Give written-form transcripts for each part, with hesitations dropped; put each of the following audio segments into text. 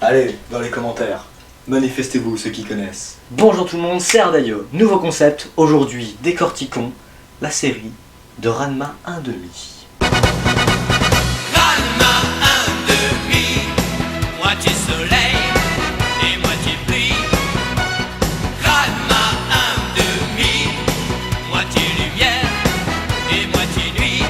Allez, dans les commentaires, manifestez-vous ceux qui connaissent. Bonjour tout le monde, c'est Ardayo. Nouveau concept, aujourd'hui décortiquons la série de Ranma 1/2. Ranma 1/2, moitié soleil et moitié pluie. Ranma 1/2, moitié lumière et moitié nuit.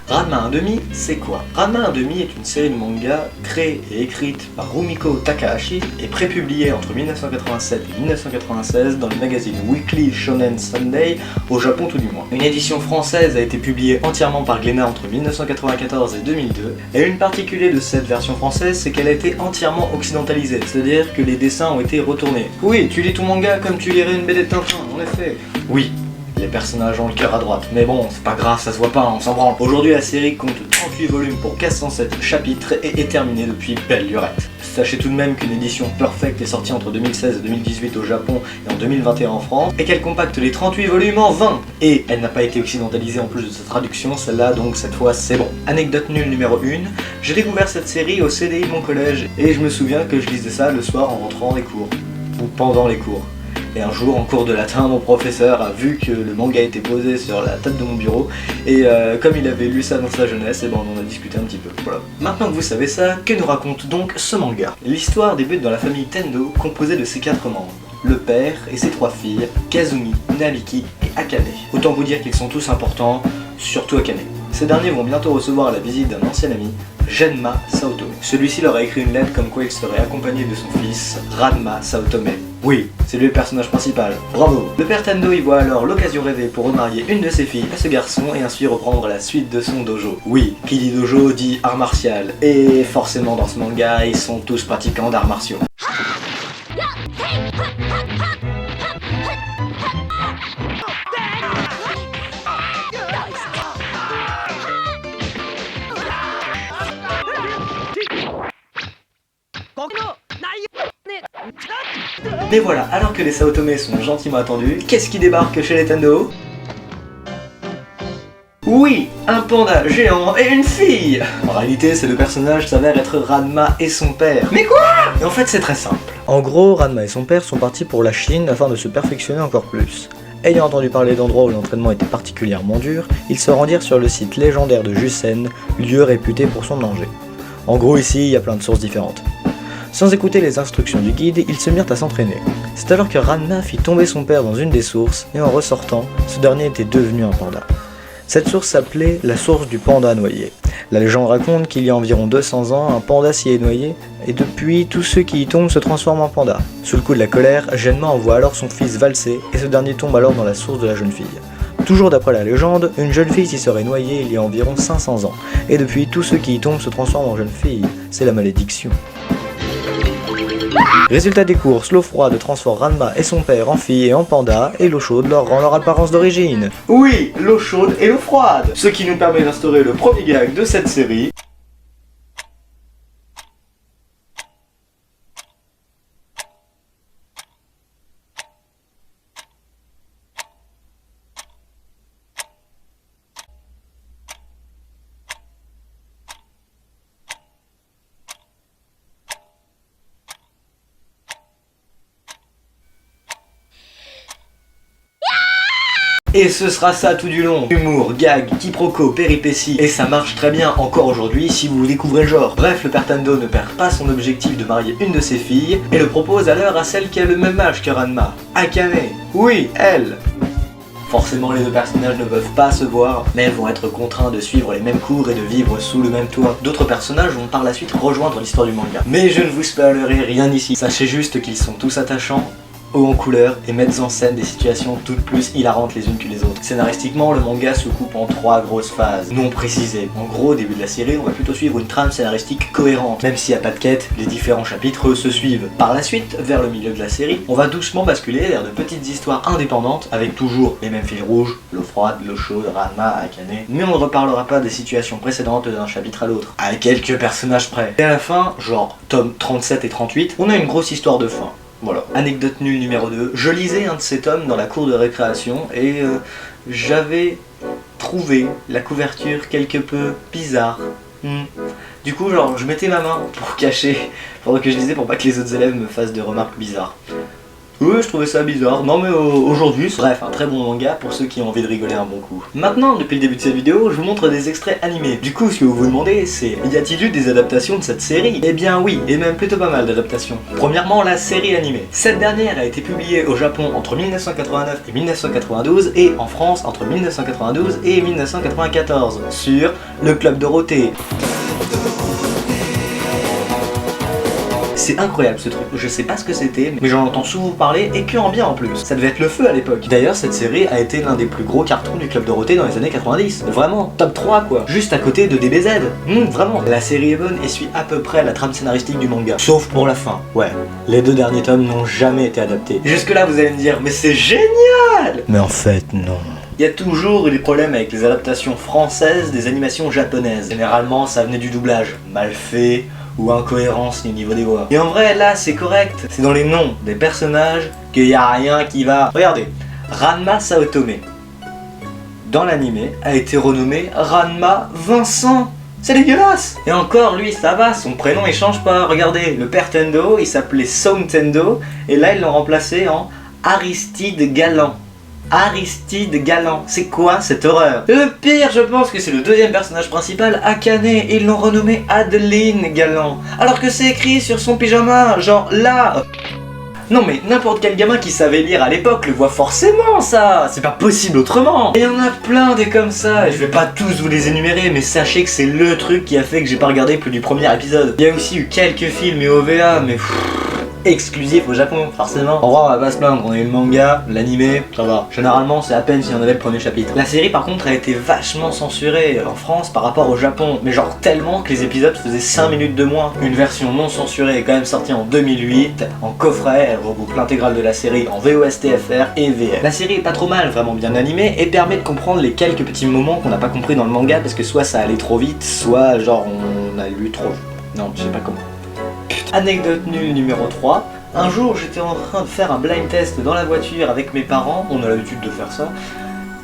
Ranma 1/2, c'est quoi? Ranma 1/2 est une série de manga créée et écrite par Rumiko Takahashi et prépubliée entre 1987 et 1996 dans le magazine Weekly Shonen Sunday au Japon tout du moins. Une édition française a été publiée entièrement par Glénat entre 1994 et 2002 et une particularité de cette version française, c'est qu'elle a été entièrement occidentalisée, c'est-à-dire que les dessins ont été retournés. Oui, tu lis ton manga comme tu lirais une BD de Tintin, en effet. Oui. Les personnages ont le cœur à droite, mais bon, c'est pas grave, ça se voit pas, on s'en branle. Aujourd'hui, la série compte 38 volumes pour 407 chapitres et est terminée depuis belle lurette. Sachez tout de même qu'une édition perfect est sortie entre 2016 et 2018 au Japon et en 2021 en France, et qu'elle compacte les 38 volumes en 20. Et elle n'a pas été occidentalisée en plus de sa traduction, celle-là, donc cette fois c'est bon. Anecdote nulle numéro 1, j'ai découvert cette série au CDI de mon collège, et je me souviens que je lisais ça le soir en rentrant des cours, ou pendant les cours. Et un jour, en cours de latin, mon professeur a vu que le manga était posé sur la table de mon bureau, et comme il avait lu ça dans sa jeunesse, et ben on en a discuté un petit peu. Voilà. Maintenant que vous savez ça, que nous raconte donc ce manga? L'histoire débute dans la famille Tendo, composée de ses 4 membres. Le père et ses 3 filles, Kazumi, Nariki et Akane. Autant vous dire qu'ils sont tous importants, surtout Akane. Ces derniers vont bientôt recevoir la visite d'un ancien ami, Genma Saotome. Celui-ci leur a écrit une lettre comme quoi il serait accompagné de son fils, Ranma Saotome. Oui, c'est lui le personnage principal, bravo. Le père Tendo y voit alors l'occasion rêvée pour remarier une de ses filles à ce garçon et ainsi reprendre la suite de son dojo. Oui, qui dit dojo dit art martial, et forcément dans ce manga, ils sont tous pratiquants d'arts martiaux. Mais voilà, alors que les Saotome sont gentiment attendus, qu'est-ce qui débarque chez les Tendo? Oui, un panda géant et une fille! En réalité, ces deux personnages s'avèrent être Ranma et son père. Mais quoi? Et en fait, c'est très simple. En gros, Ranma et son père sont partis pour la Chine afin de se perfectionner encore plus. Ayant entendu parler d'endroits où l'entraînement était particulièrement dur, ils se rendirent sur le site légendaire de Jusen, lieu réputé pour son danger. En gros, ici, il y a plein de sources différentes. Sans écouter les instructions du guide, ils se mirent à s'entraîner. C'est alors que Ranma fit tomber son père dans une des sources, et en ressortant, ce dernier était devenu un panda. Cette source s'appelait la source du panda noyé. La légende raconte qu'il y a environ 200 ans, un panda s'y est noyé, et depuis, tous ceux qui y tombent se transforment en panda. Sous le coup de la colère, Genma envoie alors son fils valser, et ce dernier tombe alors dans la source de la jeune fille. Toujours d'après la légende, une jeune fille s'y serait noyée il y a environ 500 ans, et depuis, tous ceux qui y tombent se transforment en jeune fille. C'est la malédiction. Résultat des courses, l'eau froide transforme Ranma et son père en fille et en panda, et l'eau chaude leur rend leur apparence d'origine. Oui, l'eau chaude et l'eau froide. Ce qui nous permet d'instaurer le premier gag de cette série. Et ce sera ça tout du long. Humour, gag, quiproquo, péripéties, et ça marche très bien encore aujourd'hui si vous découvrez le genre. Bref, le père Tendo ne perd pas son objectif de marier une de ses filles, et le propose alors à celle qui a le même âge que Ranma, Akane. Oui, elle. Forcément, les deux personnages ne peuvent pas se voir, mais vont être contraints de suivre les mêmes cours et de vivre sous le même toit. D'autres personnages vont par la suite rejoindre l'histoire du manga. Mais je ne vous spoilerai rien ici. Sachez juste qu'ils sont tous attachants, haut en couleur et mettent en scène des situations toutes plus hilarantes les unes que les autres. Scénaristiquement, le manga se coupe en 3 grosses phases, non précisées. En gros, au début de la série, on va plutôt suivre une trame scénaristique cohérente. Même s'il n'y a pas de quête, les différents chapitres se suivent. Par la suite, vers le milieu de la série, on va doucement basculer vers de petites histoires indépendantes, avec toujours les mêmes fils rouges, l'eau froide, l'eau chaude, Ranma, Akane. Mais on ne reparlera pas des situations précédentes d'un chapitre à l'autre, à quelques personnages près. Et à la fin, genre tome 37 et 38, on a une grosse histoire de fin. Voilà. Anecdote nulle numéro 2. Je lisais un de ces tomes dans la cour de récréation et j'avais trouvé la couverture quelque peu bizarre. Du coup, genre, je mettais ma main pour cacher, pendant que je lisais, pour pas que les autres élèves me fassent des remarques bizarres. Ouais, je trouvais ça bizarre. Non mais aujourd'hui, bref, un très bon manga pour ceux qui ont envie de rigoler un bon coup. Maintenant, depuis le début de cette vidéo, je vous montre des extraits animés. Du coup, ce que vous vous demandez, c'est y a-t-il eu des adaptations de cette série? Eh bien oui, et même plutôt pas mal d'adaptations. Premièrement, la série animée. Cette dernière a été publiée au Japon entre 1989 et 1992 et en France entre 1992 et 1994 sur le Club Dorothée. C'est incroyable ce truc, je sais pas ce que c'était, mais j'en entends souvent parler et que en bien en plus. Ça devait être le feu à l'époque. D'ailleurs, cette série a été l'un des plus gros cartons du Club Dorothée dans les années 90. Vraiment, top 3 quoi. Juste à côté de DBZ. Vraiment. La série est bonne et suit à peu près la trame scénaristique du manga. Sauf pour la fin. Ouais, les 2 derniers tomes n'ont jamais été adaptés. Jusque là, vous allez me dire, mais c'est génial! Mais en fait, non. Il y a toujours eu des problèmes avec les adaptations françaises des animations japonaises. Généralement, ça venait du doublage. Mal fait, ou incohérence au niveau des voix. Et en vrai, là, c'est correct. C'est dans les noms des personnages qu'il y a rien qui va. Regardez, Ranma Saotome, dans l'animé, a été renommé Ranma Vincent. C'est dégueulasse. Et encore, lui, ça va, son prénom il change pas. Regardez, le père Tendo, il s'appelait Son Tendo, et là, ils l'ont remplacé en Aristide Galant. Aristide Galant, c'est quoi cette horreur? Le pire, je pense que c'est le deuxième personnage principal, Akane, et ils l'ont renommé Adeline Galant, alors que c'est écrit sur son pyjama, genre là. Non mais n'importe quel gamin qui savait lire à l'époque le voit forcément ça, c'est pas possible autrement. Et il y en a plein des comme ça, et je vais pas tous vous les énumérer, mais sachez que c'est le truc qui a fait que j'ai pas regardé plus du premier épisode. Il y a aussi eu quelques films et OVA, mais exclusif au Japon, forcément. En vrai, on va pas se plaindre, on a eu le manga, l'animé, ça va. Généralement, c'est à peine si on avait le premier chapitre. La série, par contre, a été vachement censurée en France par rapport au Japon, mais genre tellement que les épisodes faisaient 5 minutes de moins. Une version non censurée est quand même sortie en 2008, en coffret, elle regroupe l'intégrale de la série en VOST-FR et VF. La série est pas trop mal, vraiment bien animée, et permet de comprendre les quelques petits moments qu'on n'a pas compris dans le manga, parce que soit ça allait trop vite, soit genre on a lu trop vite. Non, je sais pas comment. Anecdote nulle numéro 3. Un jour, j'étais en train de faire un blind test dans la voiture avec mes parents, on a l'habitude de faire ça,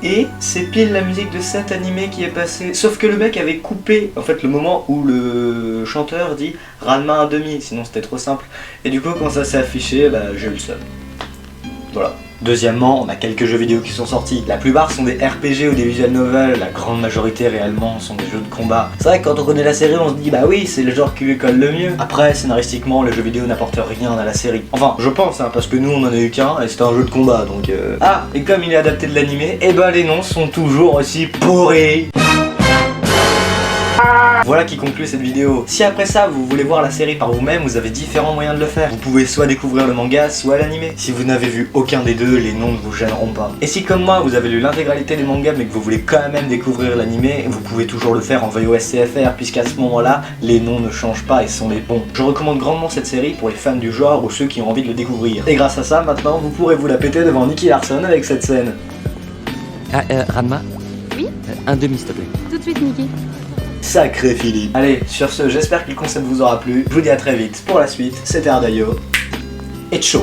et c'est pile la musique de cet animé qui est passée. Sauf que le mec avait coupé, en fait, le moment où le chanteur dit Ranma 1/2, sinon c'était trop simple. Et du coup, quand ça s'est affiché, bah, j'ai eu le seum. Voilà. Deuxièmement, on a quelques jeux vidéo qui sont sortis. La plupart sont des RPG ou des visual novels, la grande majorité réellement sont des jeux de combat. C'est vrai que quand on connaît la série, on se dit bah oui, c'est le genre qui lui colle le mieux. Après, scénaristiquement, les jeux vidéo n'apportent rien à la série. Enfin, je pense, hein, parce que nous on en a eu qu'un et c'était un jeu de combat donc Ah, et comme il est adapté de l'animé, et bah les noms sont toujours aussi pourris. Voilà qui conclut cette vidéo. Si après ça vous voulez voir la série par vous-même, vous avez différents moyens de le faire. Vous pouvez soit découvrir le manga, soit l'animé. Si vous n'avez vu aucun des deux, les noms ne vous gêneront pas. Et si comme moi vous avez lu l'intégralité des mangas mais que vous voulez quand même découvrir l'animé, vous pouvez toujours le faire en VOST-FR puisqu'à ce moment-là, les noms ne changent pas et sont les bons. Je recommande grandement cette série pour les fans du genre ou ceux qui ont envie de le découvrir. Et grâce à ça, maintenant vous pourrez vous la péter devant Nicky Larson avec cette scène. Ah, Ranma? Oui? 1/2 s'il te plaît. Tout de suite, Niki. Sacré Philippe. Allez, sur ce, j'espère que le concept vous aura plu. Je vous dis à très vite pour la suite. C'était Ardayo. Et ciao.